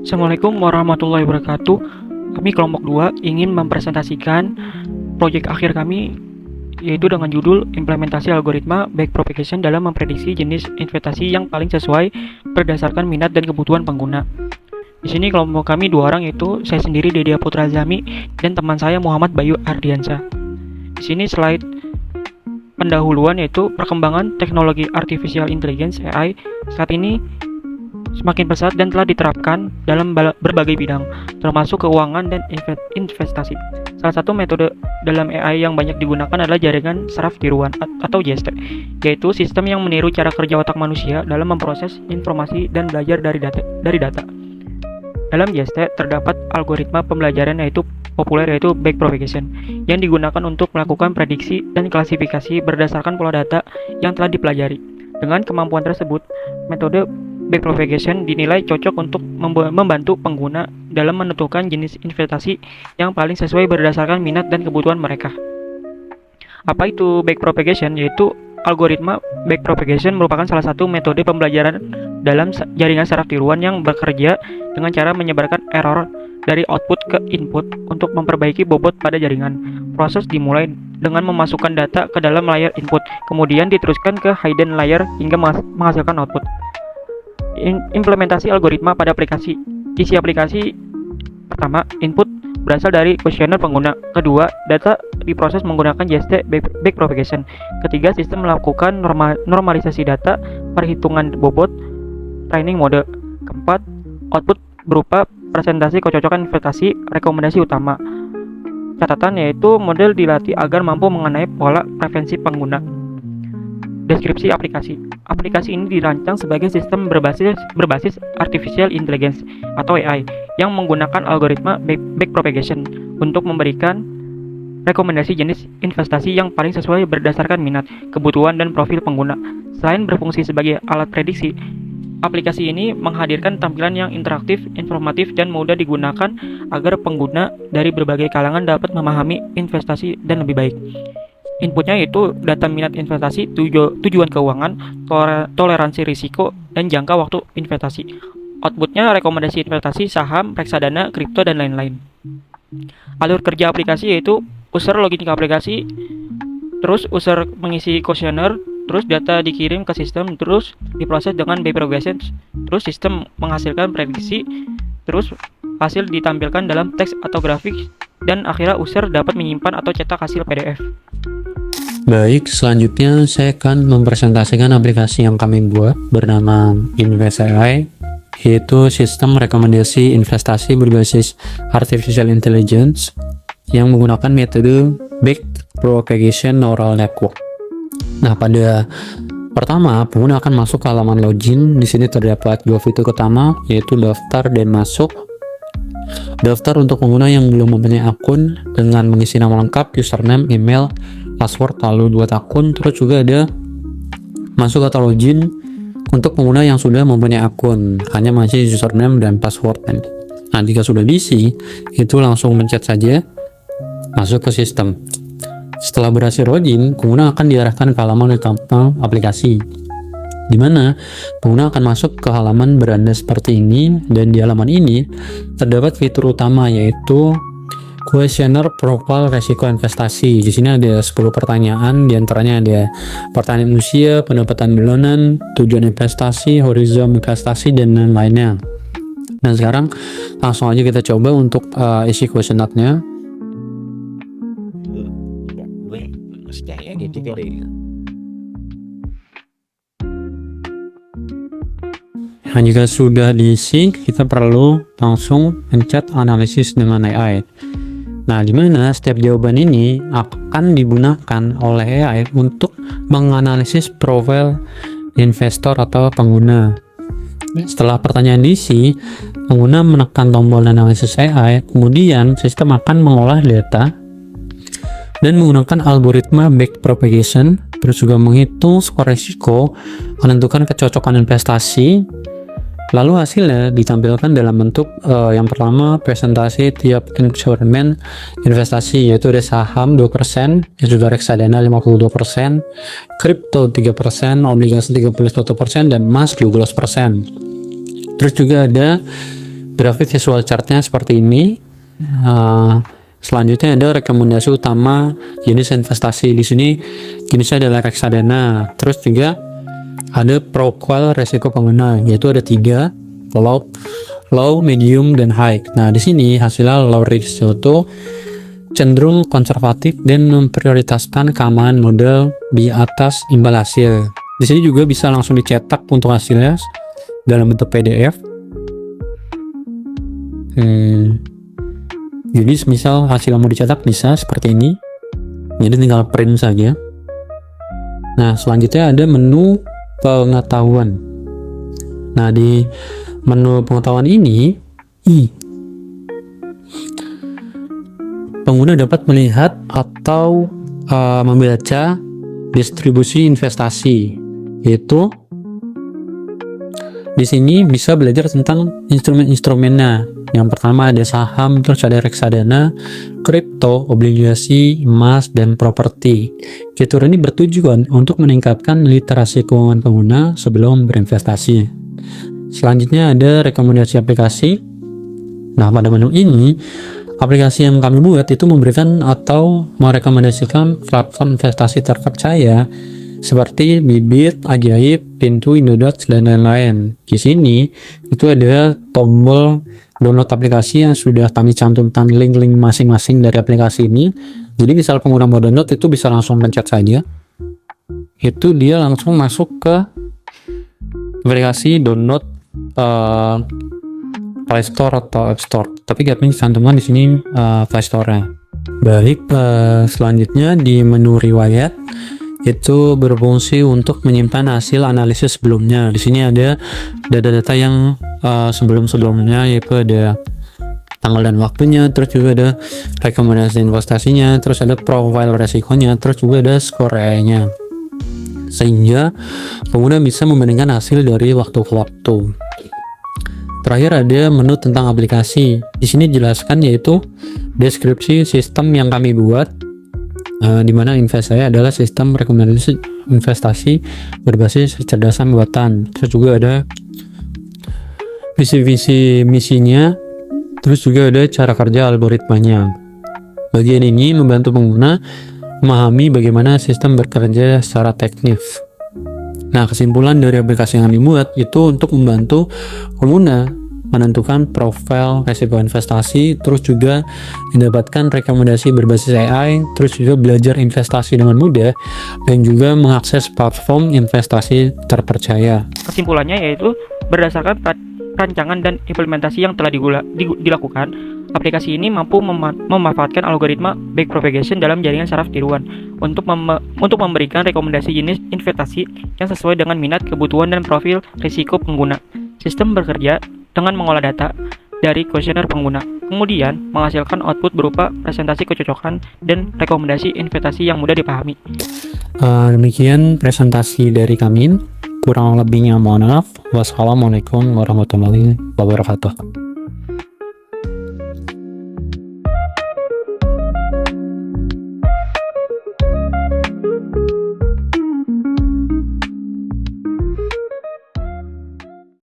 Assalamualaikum warahmatullahi wabarakatuh. Kami kelompok 2 ingin mempresentasikan proyek akhir kami, yaitu dengan judul implementasi algoritma backpropagation dalam memprediksi jenis investasi yang paling sesuai berdasarkan minat dan kebutuhan pengguna. Di sini kelompok kami 2 orang, yaitu saya sendiri Dedia Putra Zami dan teman saya Muhammad Bayu Ardiansyah. Di sini slide pendahuluan, yaitu perkembangan teknologi artificial intelligence AI saat ini semakin pesat dan telah diterapkan dalam berbagai bidang, termasuk keuangan dan investasi. Salah satu metode dalam AI yang banyak digunakan adalah jaringan saraf tiruan atau JST, yaitu sistem yang meniru cara kerja otak manusia dalam memproses informasi dan belajar dari data. Dalam JST terdapat algoritma pembelajaran populer yaitu backpropagation yang digunakan untuk melakukan prediksi dan klasifikasi berdasarkan pola data yang telah dipelajari. Dengan kemampuan tersebut, metode backpropagation dinilai cocok untuk membantu pengguna dalam menentukan jenis investasi yang paling sesuai berdasarkan minat dan kebutuhan mereka. Apa itu backpropagation? Yaitu algoritma backpropagation merupakan salah satu metode pembelajaran dalam jaringan saraf tiruan yang bekerja dengan cara menyebarkan error dari output ke input untuk memperbaiki bobot pada jaringan. Proses dimulai dengan memasukkan data ke dalam layer input, kemudian diteruskan ke hidden layer hingga menghasilkan output. Implementasi algoritma pada aplikasi. Isi aplikasi: pertama, input berasal dari kuesioner pengguna. Kedua, data diproses menggunakan JST backpropagation. Ketiga, sistem melakukan normalisasi data, perhitungan bobot, training mode. Keempat, output berupa presentasi kecocokan investasi, rekomendasi utama. Catatan, yaitu model dilatih agar mampu mengenai pola preferensi pengguna. Deskripsi aplikasi. Aplikasi ini dirancang sebagai sistem berbasis artificial intelligence atau AI yang menggunakan algoritma backpropagation untuk memberikan rekomendasi jenis investasi yang paling sesuai berdasarkan minat, kebutuhan, dan profil pengguna. Selain berfungsi sebagai alat prediksi, aplikasi ini menghadirkan tampilan yang interaktif, informatif, dan mudah digunakan agar pengguna dari berbagai kalangan dapat memahami investasi dan lebih baik. Inputnya yaitu data minat investasi, tujuan keuangan, toleransi risiko, dan jangka waktu investasi. Outputnya rekomendasi investasi, saham, reksadana, kripto, dan lain-lain. Alur kerja aplikasi yaitu user login ke aplikasi, terus user mengisi kuesioner, terus data dikirim ke sistem, terus diproses dengan backpropagation, terus sistem menghasilkan prediksi, terus hasil ditampilkan dalam teks atau grafik, dan akhirnya user dapat menyimpan atau cetak hasil PDF. Baik, selanjutnya saya akan mempresentasikan aplikasi yang kami buat bernama InvestAI, yaitu sistem rekomendasi investasi berbasis artificial intelligence yang menggunakan metode backpropagation neural network. Nah, pada pertama, pengguna akan masuk ke halaman login. Di sini terdapat dua fitur utama, yaitu daftar dan masuk. Daftar untuk pengguna yang belum mempunyai akun dengan mengisi nama lengkap, username, email, password, lalu buat akun. Terus juga ada masuk atau login untuk pengguna yang sudah mempunyai akun, hanya masih username dan password. Nah, jika sudah diisi, itu langsung pencet saja masuk ke sistem. Setelah berhasil login, pengguna akan diarahkan ke halaman utama aplikasi, di mana pengguna akan masuk ke halaman beranda seperti ini, dan di halaman ini terdapat fitur utama yaitu kuesioner profil resiko investasi. Di sini ada 10 pertanyaan, diantaranya ada pertanyaan usia, pendapatan bulanan, tujuan investasi, horizon investasi, dan lain-lainnya. Dan sekarang langsung aja kita coba untuk isi kuesionernya. Nah, jika sudah diisi, kita perlu langsung pencet analisis dengan AI. Nah, di mana setiap jawaban ini akan digunakan oleh AI untuk menganalisis profil investor atau pengguna. Setelah pertanyaan diisi, pengguna menekan tombol analisis AI, kemudian sistem akan mengolah data dan menggunakan algoritma backpropagation, terus juga menghitung skor risiko, menentukan kecocokan investasi. Lalu hasilnya ditampilkan dalam bentuk yang pertama, presentasi tiap instrumen investasi, yaitu ada saham 2%, yaitu reksadana 52%, kripto 3%, obligasi 31%, dan emas 12%. Terus juga ada grafik visual chartnya seperti ini. Selanjutnya ada rekomendasi utama jenis investasi. Di sini jenisnya adalah reksadana. Terus juga ada profil resiko pengguna, yaitu ada 3, low, medium, dan high. Nah, di sini hasilnya low risk itu cenderung konservatif dan memprioritaskan keamanan modal di atas imbal hasil. Di sini juga bisa langsung dicetak untuk hasilnya dalam bentuk PDF. Jadi misal hasil mau dicetak bisa seperti ini, jadi tinggal print saja. Nah, selanjutnya ada menu pengetahuan. Nah, di menu pengetahuan ini pengguna dapat melihat atau membaca distribusi investasi. Yaitu di sini bisa belajar tentang instrumen-instrumennya. Yang pertama ada saham, terus ada reksadana, kripto, obligasi, emas, dan properti. Fitur ini bertujuan untuk meningkatkan literasi keuangan pengguna sebelum berinvestasi. Selanjutnya ada rekomendasi aplikasi. Nah, pada menu ini, aplikasi yang kami buat itu memberikan atau merekomendasikan platform investasi terpercaya seperti Bibit, Ajaib, Pintu, Indodax, dan lain-lain. Di sini itu ada tombol download aplikasi yang sudah kami cantumkan link-link masing-masing dari aplikasi ini. Jadi misal pengguna mau download itu bisa langsung pencet saja. Itu dia langsung masuk ke aplikasi download Play Store atau App Store. Tapi kami cantumkan di sini Play Store-nya. Baik, selanjutnya di menu riwayat itu berfungsi untuk menyimpan hasil analisis sebelumnya. Di sini ada data-data yang sebelum-sebelumnya, yaitu ada tanggal dan waktunya, terus juga ada rekomendasi investasinya, terus ada profil resikonya, terus juga ada skor EA-nya, sehingga pengguna bisa membandingkan hasil dari waktu ke waktu. Terakhir ada menu tentang aplikasi. Di sini jelaskan yaitu deskripsi sistem yang kami buat, di mana investasi adalah sistem rekomendasi investasi berbasis kecerdasan buatan. Terus juga ada visi-visi misinya, terus juga ada cara kerja algoritmanya. Bagian ini membantu pengguna memahami bagaimana sistem bekerja secara teknis. Nah, kesimpulan dari aplikasi yang dibuat itu untuk membantu pengguna menentukan profil resiko investasi, terus juga mendapatkan rekomendasi berbasis AI, terus juga belajar investasi dengan mudah, dan juga mengakses platform investasi terpercaya. Kesimpulannya yaitu berdasarkan rancangan dan implementasi yang telah dilakukan, aplikasi ini mampu memanfaatkan algoritma backpropagation dalam jaringan saraf tiruan untuk memberikan rekomendasi jenis investasi yang sesuai dengan minat, kebutuhan, dan profil risiko pengguna. Sistem bekerja dengan mengolah data dari kuesioner pengguna, kemudian menghasilkan output berupa presentasi kecocokan dan rekomendasi investasi yang mudah dipahami. Demikian presentasi dari kami. Kurang lebihnya mohon maaf. Wassalamualaikum warahmatullahi wabarakatuh.